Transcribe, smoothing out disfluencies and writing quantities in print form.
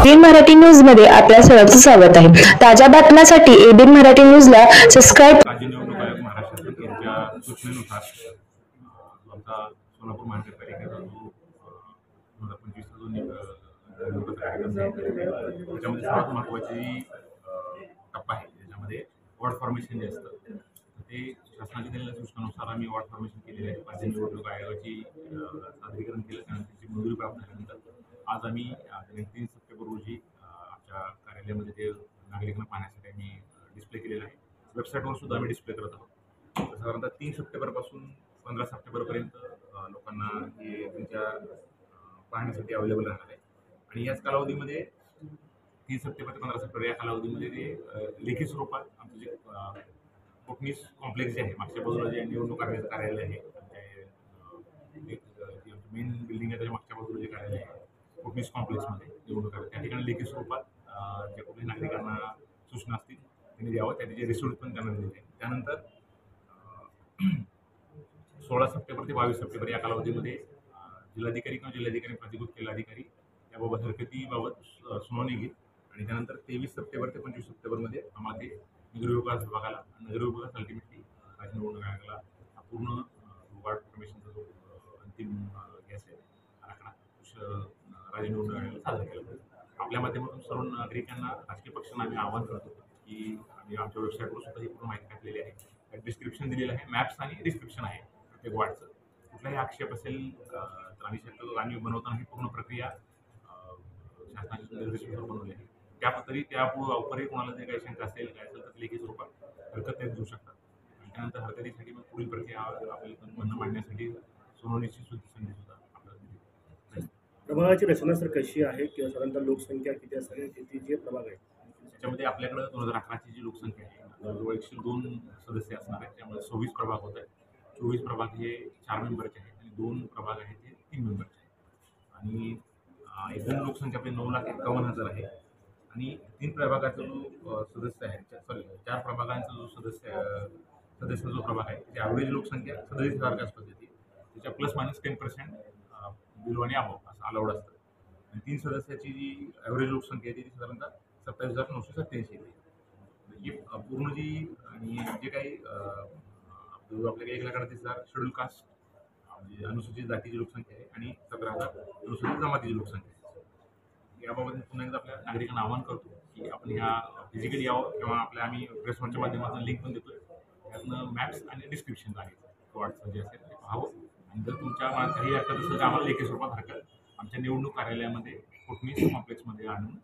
ABN Marathi news मध्ये आपल्या सर्वांचं स्वागत आहे। ताज्या बातम्यांसाठी एबीएन मराठी न्यूजला सबस्क्राइब। राज्य निवडणूक आयोग महाराष्ट्र यांच्या सूचनेनुसार आमचा सोलापूर महानगरपालिकेचा जो 2025 चा जो निवडणूक कार्यक्रम आहे त्याच्यामध्ये सर्वात महत्त्वाची टप्पा आहे। त्याच्यामध्ये वॉर्ड फॉर्मेशन जे असतं ते शासनाने दिलेल्या सूचनानुसार आम्ही वॉर्ड फॉर्मेशन केलेले आहे। राज्य निवडणूक आयोगाची सादरीकरण केलं त्यानंतर त्याची मंजुरी प्राप्त झाल्यानंतर आज आम्ही 3 सप्टेंबर रोजी आमच्या कार्यालयामध्ये ते नागरिकांना पाहण्यासाठी आम्ही डिस्प्ले केलेला आहे। वेबसाईटवर सुद्धा आम्ही डिस्प्ले करत आहोत। साधारणतः 3 सप्टेंबरपासून 15 सप्टेंबरपर्यंत लोकांना हे त्यांच्या पाहण्यासाठी अवेलेबल राहणार आहे। आणि याच कालावधीमध्ये 3 सप्टेंबर ते 15 सप्टेंबर या कालावधीमध्ये ते लेखी स्वरूपात आमचं जे कोटणीस कॉम्प्लेक्स जे आहे मागच्या बाजूला जे निवडणूक आयोगाचं कार्यालय आहे मेन बिल्डिंग आहे त्याच्या मागच्या बाजूला जे कार्यालय आहे कोटणीस कॉम्प्लेक्समध्ये निवडणूक आयोग त्या ठिकाणी लेखी स्वरूपात ज्या कुठल्या नागरिकांना सूचना असतील त्यांनी द्यावं त्याचे रिसिप्ट पण त्यांना दिले आहे। त्यानंतर 16 सप्टेंबर ते 22 सप्टेंबर या कालावधीमध्ये जिल्हाधिकारी किंवा जिल्हाधिकारी प्राधिकृत केलेला अधिकारी याबाबत हरकतीबाबत सुनावणी घेईल। आणि त्यानंतर 23 सप्टेंबर ते 25 सप्टेंबरमध्ये आम्हाला ते नगरविकास विभागाला नगरविकास अल्टिमेटली राज्य निवडणूक आयोगाला पूर्ण वॉर्ड फॉर्मेशनचा जो अंतिम हे असेल आराखडा राज्य निवडणूक आयोगाला सादर केला जाईल। आपल्या माध्यमातून सर्व नागरिकांना राजकीय पक्षांना आम्ही आवाहन करतो की आम्ही आमच्या वेबसाईटवर सुद्धा ही पूर्ण माहिती टाकलेली आहे। त्यात डिस्क्रिप्शन दिलेलं आहे, मॅप्स आणि डिस्क्रिप्शन आहे प्रत्येक वॉर्डचं। कुठलाही आक्षेप असेल तर आम्ही शक्यतो आम्ही बनवताना ही पूर्ण प्रक्रिया शासनाच्या निर्देशानुसार बनवली आहे। त्या उपरी कोणाला जे काही शंका असेल काय असेल तर लेखी स्वरूपात हरकत देऊ शकतात। आणि त्यानंतर हरकतीसाठी मग पुढील प्रक्रिया आपल्याला म्हणणं मांडण्यासाठी सुनावणीची संधी सुद्धा आपल्याला दिली। प्रभागाची रचना सर कशी आहे किंवा साधारणतः लोकसंख्या किती असेल किती जे प्रभाग आहे त्याच्यामध्ये आपल्याकडे 2011ची जी लोकसंख्या आहे जवळजवळ 102 सदस्य असणार आहेत। त्यामुळे 26 प्रभाग होत आहेत। 24 प्रभाग हे 4 मेंबरचे आहेत आणि 2 प्रभाग आहेत ते 3 मेंबरचे आहेत। आणि एकूण लोकसंख्या आपली 9,51,000 आहे। आणि 3 प्रभागाचा जो सदस्य आहे 4 प्रभागांचा जो सदस्य जो प्रभाग आहे त्याची ॲव्हरेज लोकसंख्या 37,000 आसपास येते। त्याच्या ±10% बिलो आणि अबाव असं अलाउड असतं। आणि 3 सदस्याची जी ॲव्हरेज लोकसंख्या आहे ती साधारणतः 27,987 येते। ही पूर्ण जी आणि जे काही आपल्याकडे 1,38,000 शेड्यूल कास्ट म्हणजे अनुसूचित जातीची लोकसंख्या आहे आणि 17,000 अनुसूचित जमातीची लोकसंख्या आहे। याबाबत पुन्हा एकदा आपल्या नागरिकांना आवाहन करतो की आपण ह्या फिजिकली यावं किंवा आपल्या आम्ही प्रेसवरच्या माध्यमातून लिंक पण देतोय त्यातनं मॅप्स आणि डिस्क्रिप्शन आहे वॉर्डचं जे असेल ते पाहावं। आणि जर तुमच्या काही हरकत असेल तर आम्हाला लेखी स्वरूपात हरकत आमच्या निवडणूक कार्यालयामध्ये कोटणीस कॉम्प्लेक्समध्ये आणून